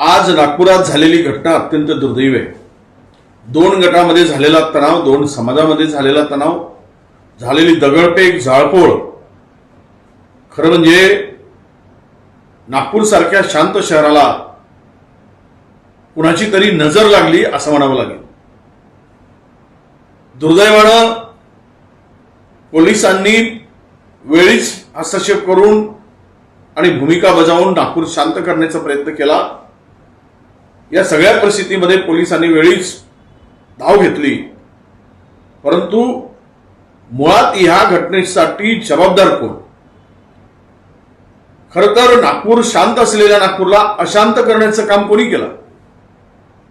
आज नागपुरात झालेली घटना अत्यंत दुर्दैवी आहे। दोन गटामध्ये झालेला तणाव, दोन समाजामध्ये झालेला तणाव, झालेली दगडफेक, जाळपोळ, खरं म्हणजे नागपूर सारख्या शांत शहराला कुणाची तरी नजर लागली असं म्हणावं लागेल। दुर्दैवानं पोलिसांनी वेळीच हस्तक्षेप करून आणि भूमिका बजावून नागपूर शांत करण्याचा प्रयत्न केला। या सगळ्या परिस्थितीमध्ये पोलिसांनी वेळीच धाव घेतली, परंतु मुळात ह्या घटनेसाठी जबाबदार कोण? खरं तर नागपूर शांत असलेल्या नागपूरला अशांत करण्याचं काम कोणी केलं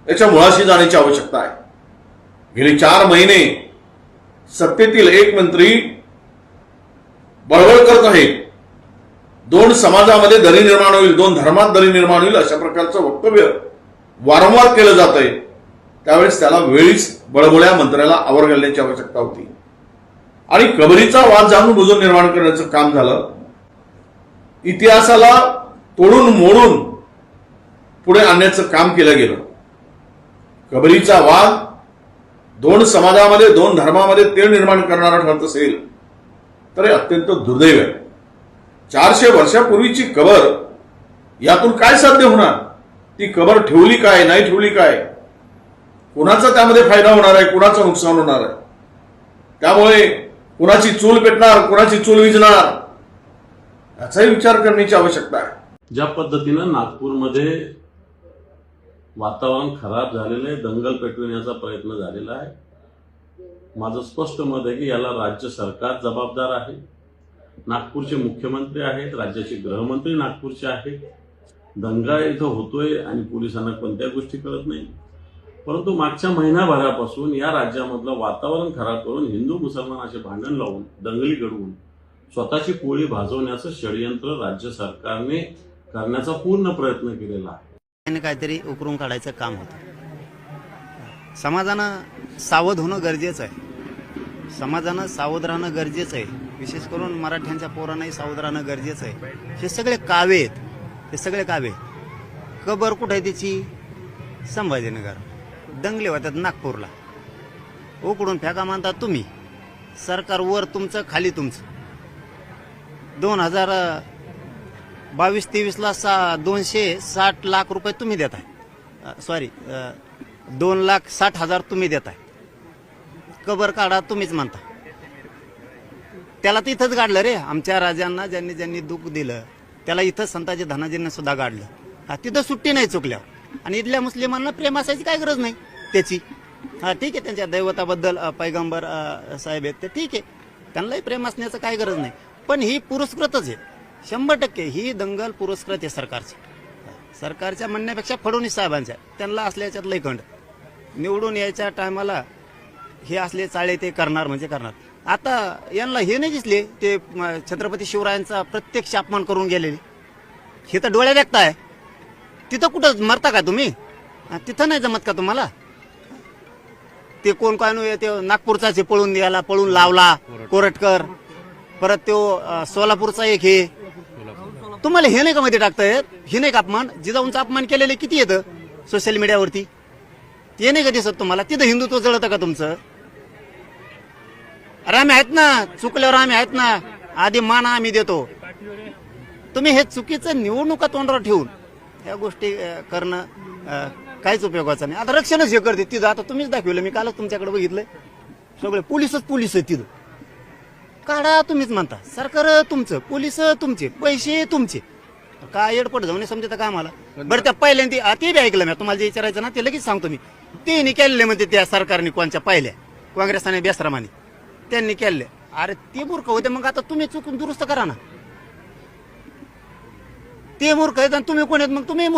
याच्या मुळाशी जाण्याची आवश्यकता आहे। गेली 4 महिने सत्तेतील एक मंत्री बळबळ करत आहेत, दोन समाजामध्ये दरी निर्माण होईल, दोन धर्मात दरी निर्माण होईल अशा प्रकारचं वक्तव्य वारंवार केलं जात आहे। त्यावेळेस त्याला वेळीच बळबळ्या मंत्र्याला आवर घालण्याची आवश्यकता होती आणि कबरीचा वाद जाणून बुजून निर्माण करण्याचं काम झालं। इतिहासाला तोडून मोडून पुढे आणण्याचं काम केलं गेलं। कबरीचा वाद दोन समाजामध्ये, दोन धर्मामध्ये तेढ निर्माण करणारा ठरत असेल तर हे अत्यंत दुर्दैव आहे। 400 वर्षापूर्वीची कबर, यातून काय साध्य होणार? ती कबर ठेवली काय, नाही ठेवली काय, कुणाचा त्यामध्ये फायदा होणार आहे, कुणाचं नुकसान होणार आहे? त्यामुळे कुणाची चूल पेटणार, कुणाची चूल विझणार याचाही विचार करण्याची आवश्यकता आहे। ज्या पद्धतीनं नागपूरमध्ये वातावरण खराब झालेलं आहे, दंगल पेटविण्याचा प्रयत्न झालेला आहे, माझं स्पष्ट मत आहे की याला राज्य सरकार जबाबदार आहे। नागपूरचे मुख्यमंत्री आहेत, राज्याचे गृहमंत्री नागपूरचे आहेत। दंगा इथं होतोय आणि पोलिसांना कोणत्या गोष्टी कळत नाही, परंतु मागच्या महिनाभरापासून या राज्यामधलं वातावरण खराब करून हिंदू मुसलमान असे भांडण लावून, दंगली घडवून स्वतःची पोळी भाजवण्याचं षडयंत्र राज्य सरकारने करण्याचा पूर्ण प्रयत्न केलेला आहे। काहीतरी उकरून काढायचं काम होतं। समाजानं सावध होणं गरजेचं आहे, समाजानं सावध राहणं गरजेचं आहे, विशेष करून मराठ्यांच्या पोरांनाही सावध राहणं गरजेचं आहे। हे सगळे कावे आहेत, हे सगळे कावे। कबर कुठे आहे त्याची? संभाजीनगर। दंगले होतात नागपूरला, उकडून फेका मानतात तुम्ही, सरकार वर तुमचं, खाली तुमचं। 2022-23 ला 260 लाख रुपये तुम्ही देताय, सॉरी 2,60,000 तुम्ही देताय। कबर काढा तुम्हीच म्हणता, त्याला तर इथंच गाडलं रे। आमच्या राजांना ज्यांनी ज्यांनी दुःख दिलं त्याला इथं संताजी धनाजींना सुद्धा गाडलं। तिथं सुट्टी नाही चुकल्यावर। आणि इथल्या मुस्लिमांना प्रेम असायची काय गरज नाही त्याची। ठीक आहे, त्यांच्या दैवताबद्दल पैगंबर साहेब आहेत ते ठीक आहे, त्यांनाही प्रेम असण्याचं काय गरज नाही, पण ही पुरस्कृतच आहे 100%। ही दंगल पुरस्कृत आहे सरकारच्या म्हणण्यापेक्षा फडणवीस साहेबांच्या, त्यांना असल्याच्यात लय खंड। निवडून यायच्या टायमाला हे असले चाळे ते करणार म्हणजे करणार। आता यांना हे नाही दिसले ते छत्रपती शिवरायांचा प्रत्यक्ष अपमान करून गेलेले, हे तर डोळ्या देखताय। तिथं कुठं मरता का तुम्ही? तिथं नाही जमत का तुम्हाला? ते कोण काय ते नागपूरचा पळून लावला कोरटकर, परत तो सोलापूरचा एक, हे तुम्हाला हे नाही का मध्ये टाकतायत? हे नाही का अपमान? जिजाऊंचा अपमान केलेले किती येतं सोशल मीडियावरती, ते नाही का दिसत तुम्हाला? तिथं हिंदुत्व जळतं का तुमचं? अरे आम्ही आहेत ना, चुकल्यावर आम्ही आहेत ना, आधी मान आम्ही देतो। तुम्ही हे चुकीचं निवडणुका तोंडावर ठेवून ह्या गोष्टी करणं काहीच उपयोगाचं नाही। आता रक्षणच हे करते तिथं, आता तुम्हीच दाखवलं, मी कालच तुमच्याकडे बघितलंय, सगळे पोलीस आहेत तिथं। काढा तुम्हीच म्हणता, सरकार तुमचं, पोलीस तुमचे, पैसे तुमचे, काय एडपट जाऊन समजतं का आम्हाला? बरं, त्या पहिल्यांदा ते बी ऐकलं मी, तुम्हाला जे विचारायचं ना ते लगेच सांगतो मी। ते केलेले म्हणजे त्या सरकारने कोणच्या पाहिल्या, काँग्रेसाने बेसरामाने त्यांनी केले। अरे ते मूर्ख होते, मग आता तुम्ही चुकून दुरुस्त करा ना। ते मूर्ख आहेत आणि तुम्ही कोण आहेत? मग तुम्ही मूर्ख।